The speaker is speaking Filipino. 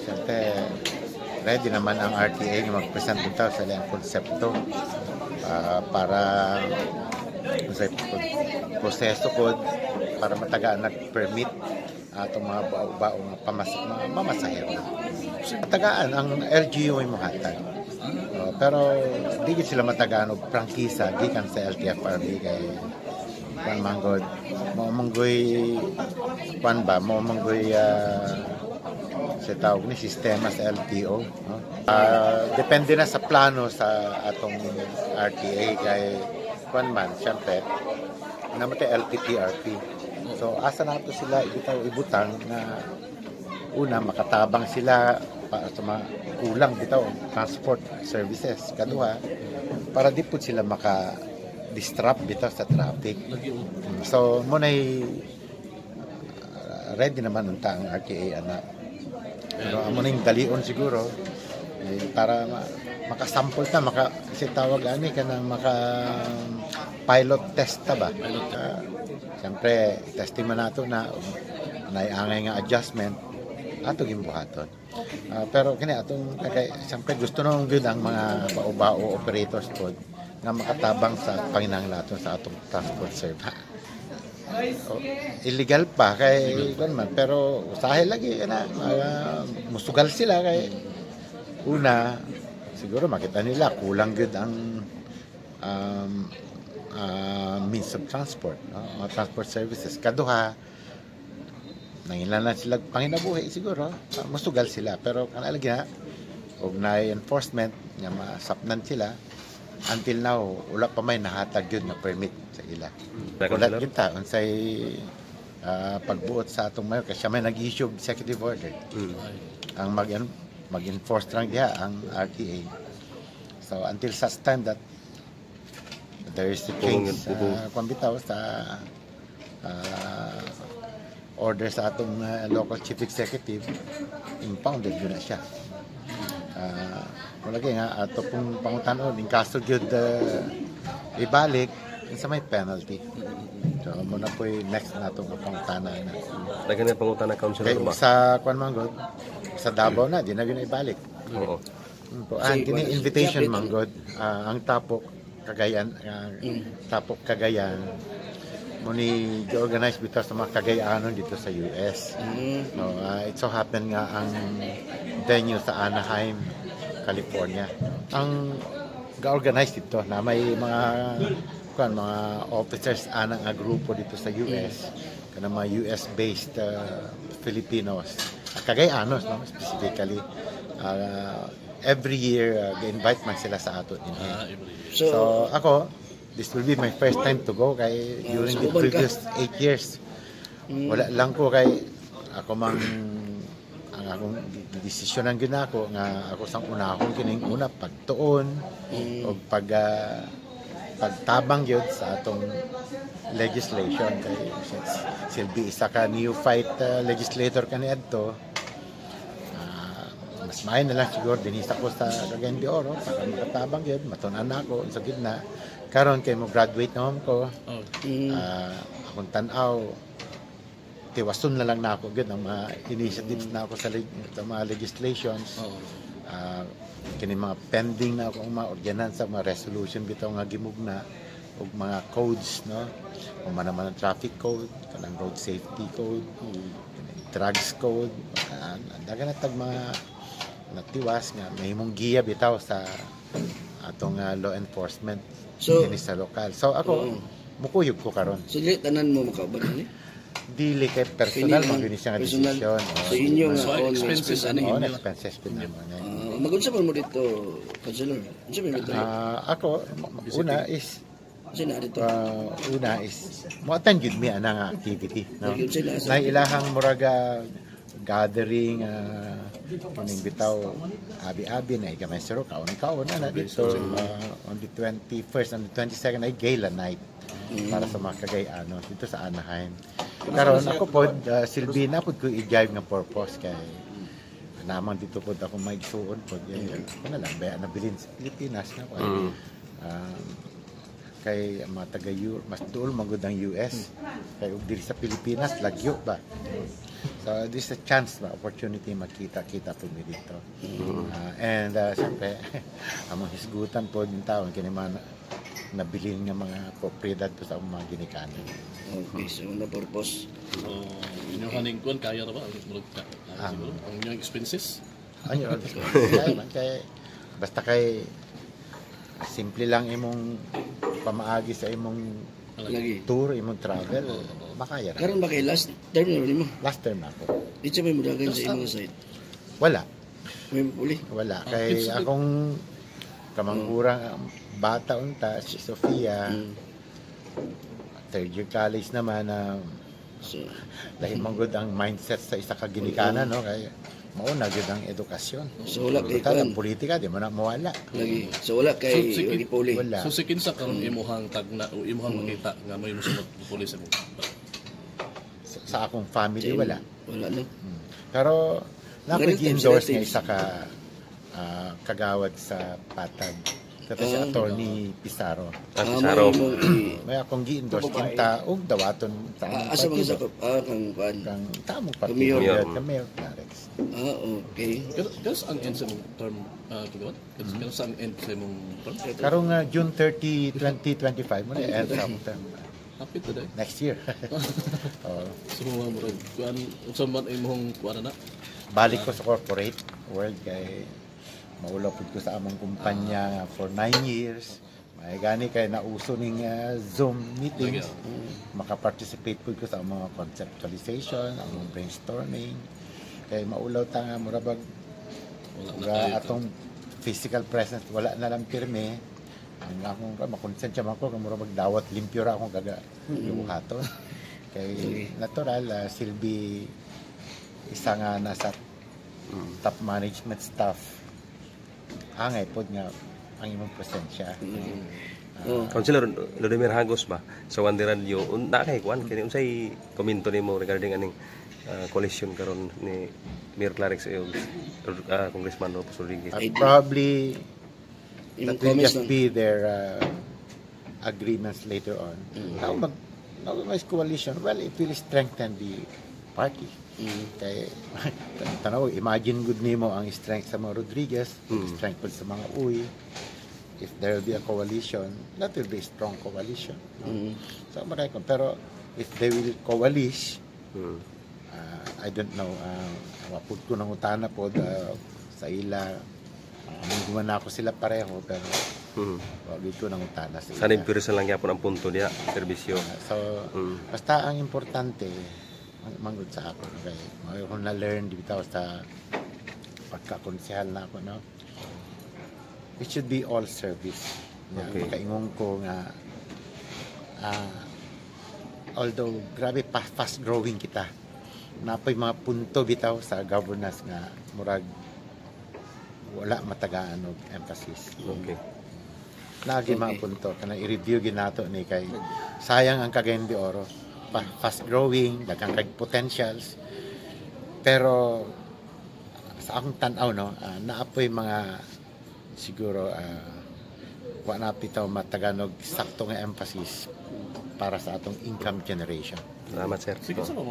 siyempre ready naman ang RTA na mag-present dito sa ilang konsepto para sa proseso ko para matagaan nag-permit atong mga baong mamasahero. Matagaan ang LGU ay mahatag. Pero di sila matagaan og prangkisa gikan sa LTFRB kay Juan Manggod mo manggoy sa tawag ni sistema sa LTO, no? Depende na sa plano sa atong RTA kay Juan man siyempre namatay LTPRP. So asa na to sila ibutang na una makatabang sila sa mga kulang bitaw transport services, kaduha para di po sila maka-disrupt bitaw sa traffic. So muna ready naman unta ang RTA ana. Pero amo ning dalion siguro para makasample ta kasi tawag ani kanang pilot test ta ba. Siyempre testing man nato na naiangay nga adjustment ato gimbuhaton. Pero kini atong siyempre gusto nung gyud ang mga bao-bao operators pod nga makatabang sa panginahanglan sa atong transport service. Illegal pa kay man pero usahay lagi na musugal sila kay una siguro makita nila kulang gyud ang means of transport, no? Transport services, kaduha nanginlan sila panginabuhi siguro musugal sila pero kanalagi na og naay enforcement nga masapnan sila until now wala pa may nahatag yun na permit sa ila. Wala kita unsay pagbuot sa atong mayor kasi may nag-issue executive order. Ang mag-enforce lang diha ang RTA. So until such time that there is a change kung bitaw sa order sa atong local chief executive, impounded yun na siya. Lagi nga ato pong pangutanon in kaso gyud ibalik sa may penalty. So muna po next natong pangutanan na. Dagan na pangutanan councilor ba? Sa Juan Manggod, sa Davao na di na gyud ibalik. Oo. Kini invitation Manggod ang Tapok Cagayan muni gi-organize bitaw sa mga Cagayanon dito sa US. No, it so happen nga ang venue sa Anaheim, California. Ang ga-organize dito na may mga officers anang nga grupo dito sa US, kana mga US-based Filipinos, Cagayanos, no, specifically. Every year ga-invite man sila sa ato din. So ako this will be my first time to go kay during the previous 8 years. Wala lang ko kay ako mang ang akong desisyonan gyud ako nga ako sang unahon kining una pagtuon o pagtabang gyud sa atong legislation kay silbi isa ka neophyte legislator kaniadto. Mas maay na lang siguro dinisa ko sa Cagayan de Oro para makatabang yun, matunan ako sa gitna. Karon kay mo graduate na ko. Akong tanaw tiwason na lang na ako gud ang mga initiatives na ako sa mga legislations. Kini mga pending na ako mga ordinansa, mga resolution bitaw nga gimugna og mga codes, no? Kung man naman ang traffic code, kanang road safety code, drugs code, dagan na tag mga natiwas nga may mong giya bitaw sa atong law enforcement sa lokal. So ako mukuyog ko karon. So tanan mo makaubad ni? Dili kay personal magini siya nga desisyon. So inyo nga all expenses ani? All expenses pinamo. Magunsa pa mo dito, councilor? Unsa may dito? Ako una is mo-attend yun mi anang activity, no? Na ilahang muraga gathering kuning bitaw abi-abi na igamay siro kaon na dito on the 21st and the 22nd ay gala night para sa mga Cagayano dito sa Anaheim. Karon ako pod silbi na pod ko i-drive nga purpose kay naman dito pod ako maigsuon pod na lang ba nabilin sa Pilipinas na kay mga taga-Europe mas duol magud ang US kay ug diri sa Pilipinas lagyo ba. So this is a chance, opportunity makita-kita po mi dito. And siyempre, among hisgutan po din tao, kiniman nabilin nga mga propriedad po sa mga ginikanan. Okay, so na purpose. So, inyong haning kuan kaya ra ba? Siguro ang inyong expenses? Ano yun? Kaya, basta kay simple lang imong pamaagi sa imong Lagi. tour, imong travel, makaya ra. Karon ba kay last term na nimo? Last term na ako. Di siya may mudagan sa imong site. Wala. May uli. Wala. Kay akong kamangurang bata unta, si Sofia, third year college naman na So, dahil manggod ang mindset sa isa ka ginikanan, no? Kaya mauna gyud ang edukasyon. so wala kay Total, ang kuan. politika di mo na mawala. Lagi. So wala kay So, sige. lagi puli. Wala. So si kinsa karon imuhang tagna o imuhang makita nga may musunod ng pulis mo. Sa akong family wala. Wala no. Pero Ganun napag-endorse nga time isa ka kagawad sa Patag. Kasi si Attorney Pizarro. Pizarro. May akong gi-endorse kinta og dawaton sa among Asa man sa partido. kang kuan. Kang tamong Mayor. partido ka Mayor Clarex. Okay. Pero ang end sa mong term kagawan? Pero sa ang end sa mong term? Karong June 30, 2025 mo na end sa among term. Happy today. Next year. Oh, So mga mo kuan unsa man imong kuan na? balik ko sa corporate world kay maulaw pud ko sa among kumpanya for 9 years. May gani kay nauso ning Zoom meetings. Makaparticipate pud ko sa mga conceptualization, among brainstorming. Kay maulaw ta nga murabag Wala na nga tayo. atong physical presence wala na lang pirme. Ang akong makonsensya man ko kay murabag dawat limpyo ra akong kaga buhaton. Kay natural silbi isa nga nasa top management staff angay pod nga ang imong presensya. Councilor Lodemir Hagos ba sa One Radio na kay kuan kini unsay komento nimo regarding aning coalition karon ni Mayor Clarex ug Congressman Ropes Rodriguez. Probably Imong that will comments just lang. be their agreements later on. Now mag coalition, well, it will strengthen the party. Kay tanaw, imagine good nimo ang strength sa mga Rodriguez, strength po sa mga Uy. If there will be a coalition, that will be a strong coalition. So maray ko, pero if they will coalesce, I don't know, mapud ko ng utana po sa ila, guman ako sila pareho, pero wag ko ng utana sa Sana ila. impurisan lang gyapon ang punto niya, serbisyo. So, basta ang importante, manggod sa ako, okay, mayroon na learn dito sa pagkakonsehal na ako, no? It should be all service. Okay. Makaingon ko nga, although grabe fast growing kita, napay mga punto bitaw sa governance nga murag wala matagaan og emphasis. Okay. Lagi mga punto kana i-review ginato ni kay sayang ang Cagayan de Oro, fast growing, daghang kay potentials, pero sa akong tan-aw no, naapoy mga siguro wa na pitaw matagan og sakto nga emphasis para sa atong income generation. Salamat sir. Sige sa mga